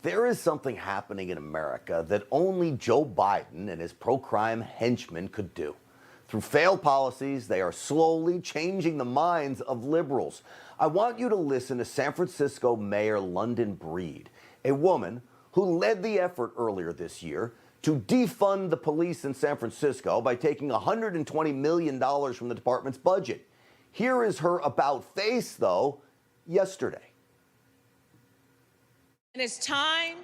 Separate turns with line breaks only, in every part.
There is something happening in America that only Joe Biden and his pro-crime henchmen could do. Through failed policies, they are slowly changing the minds of liberals. I want you to listen to San Francisco Mayor London Breed, a woman who led the effort earlier this year to defund the police in San Francisco by taking $120 million from the department's budget. Here is her about-face, though, yesterday.
And it's time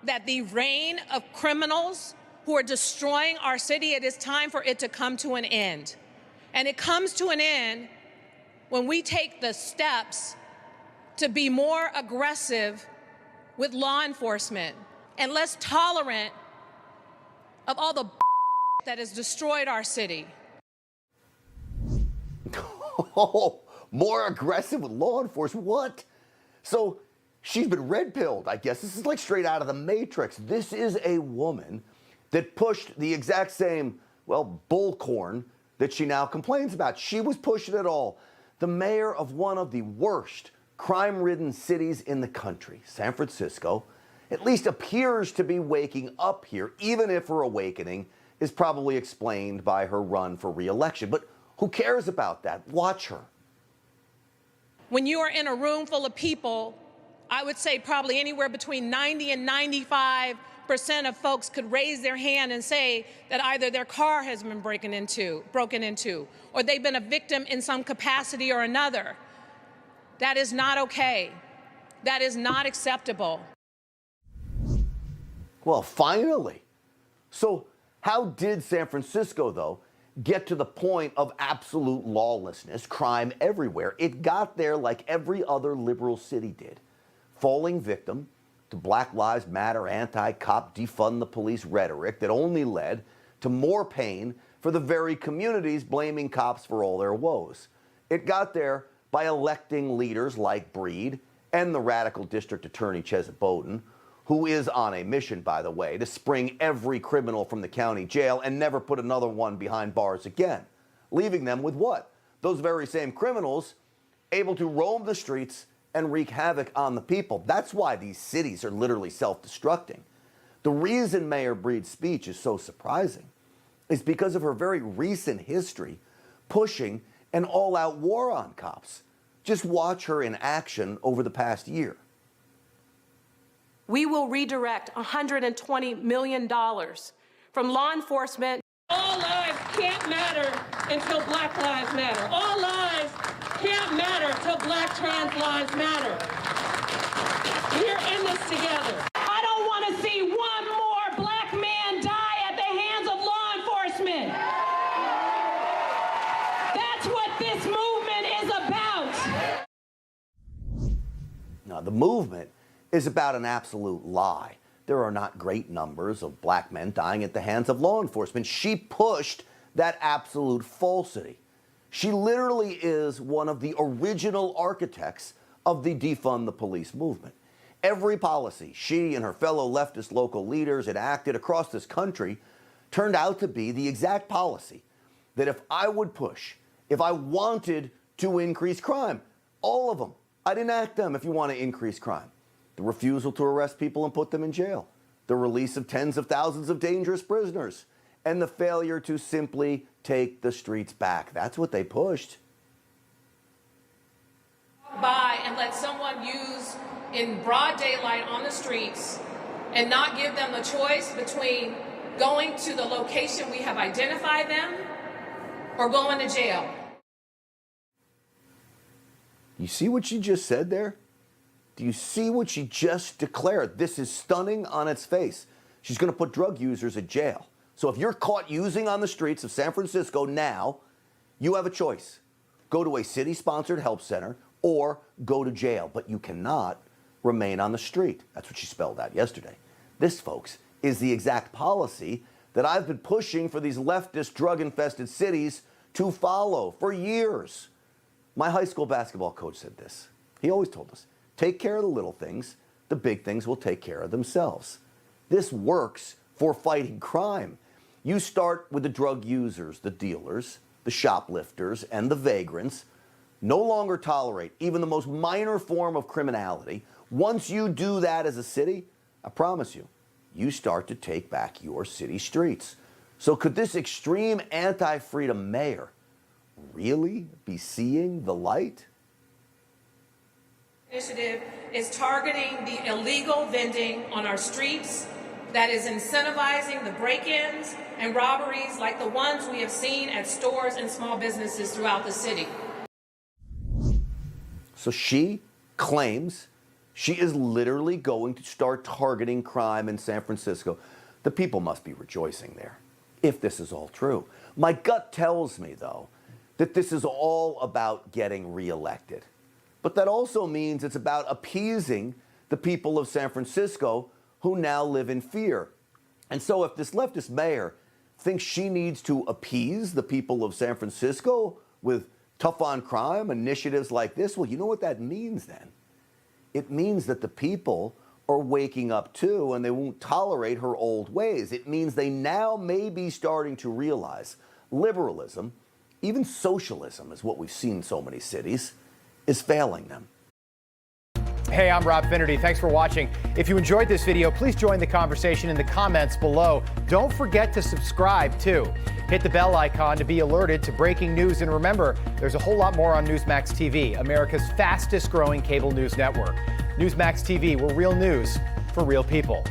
that the reign of criminals who are destroying our city, it is time for it to come to an end. And it comes to an end when we take the steps to be more aggressive with law enforcement and less tolerant of all the that has destroyed our city.
Oh, more aggressive with law enforcement? What? So she's been red-pilled, I guess. This is like straight out of the Matrix. This is a woman that pushed the exact same, well, bullcorn that she now complains about. She was pushing it all. The mayor of one of the worst crime-ridden cities in the country, San Francisco, at least appears to be waking up here, even if her awakening is probably explained by her run for re-election. But who cares about that? Watch her.
When you are in a room full of people, I would say probably anywhere between 90 and 95% of folks could raise their hand and say that either their car has been broken into, or they've been a victim in some capacity or another. That is not okay. That is not acceptable.
Well, finally. So how did San Francisco, though, get to the point of absolute lawlessness, crime everywhere? It got there like every other liberal city did, falling victim to Black Lives Matter, anti-cop, defund the police rhetoric that only led to more pain for the very communities blaming cops for all their woes. It got there by electing leaders like Breed and the radical district attorney Chesa Boudin, who is on a mission, by the way, to spring every criminal from the county jail and never put another one behind bars again, leaving them with what? Those very same criminals able to roam the streets and wreak havoc on the people. That's why these cities are literally self-destructing. The reason Mayor Breed's speech is so surprising is because of her very recent history pushing an all-out war on cops. Just watch her in action over the past year.
We will redirect $120 million from law enforcement.
All lives can't matter until Black lives matter. All lives can't matter till Black trans lives matter. We're in this together. I don't want to see one more Black man die at the hands of law enforcement. That's what this movement is about.
Now, the movement is about an absolute lie. There are not great numbers of black men dying at the hands of law enforcement. She pushed that absolute falsity. She literally is one of the original architects of the defund the police movement. Every policy she and her fellow leftist local leaders enacted across this country turned out to be the exact policy that if I would push, if I wanted to increase crime, all of them, I'd enact them if you want to increase crime. The refusal to arrest people and put them in jail, the release of tens of thousands of dangerous prisoners, and the failure to simply take the streets back. That's what they pushed.
By and let someone use in broad daylight on the streets and not give them the choice between going to the location we have identified them or going to jail.
You see what she just said there? Do you see what she just declared? This is stunning on its face. She's going to put drug users in jail. So if you're caught using on the streets of San Francisco now, you have a choice. Go to a city-sponsored help center or go to jail, but you cannot remain on the street. That's what she spelled out yesterday. This, folks, is the exact policy that I've been pushing for these leftist drug-infested cities to follow for years. My high school basketball coach said this. He always told us, take care of the little things, the big things will take care of themselves. This works for fighting crime. You start with the drug users, the dealers, the shoplifters, and the vagrants. No longer tolerate even the most minor form of criminality. Once you do that as a city, I promise you, you start to take back your city streets. So could this extreme anti-freedom mayor really be seeing the light?
Initiative is targeting the illegal vending on our streets, that is incentivizing the break-ins and robberies like the ones we have seen at stores and small businesses throughout the city.
So she claims she is literally going to start targeting crime in San Francisco. The people must be rejoicing there, if this is all true. My gut tells me, though, that this is all about getting reelected. But that also means it's about appeasing the people of San Francisco who now live in fear. And so if this leftist mayor thinks she needs to appease the people of San Francisco with tough on crime initiatives like this, well, you know what that means then? It means that the people are waking up too, and they won't tolerate her old ways. It means they now may be starting to realize liberalism, even socialism, is what we've seen in so many cities, is failing them.
Hey, I'm Rob Finnerty. Thanks for watching. If you enjoyed this video, please join the conversation in the comments below. Don't forget to subscribe, too. Hit the bell icon to be alerted to breaking news. And remember, there's a whole lot more on Newsmax TV, America's fastest growing cable news network. Newsmax TV, where real news for real people.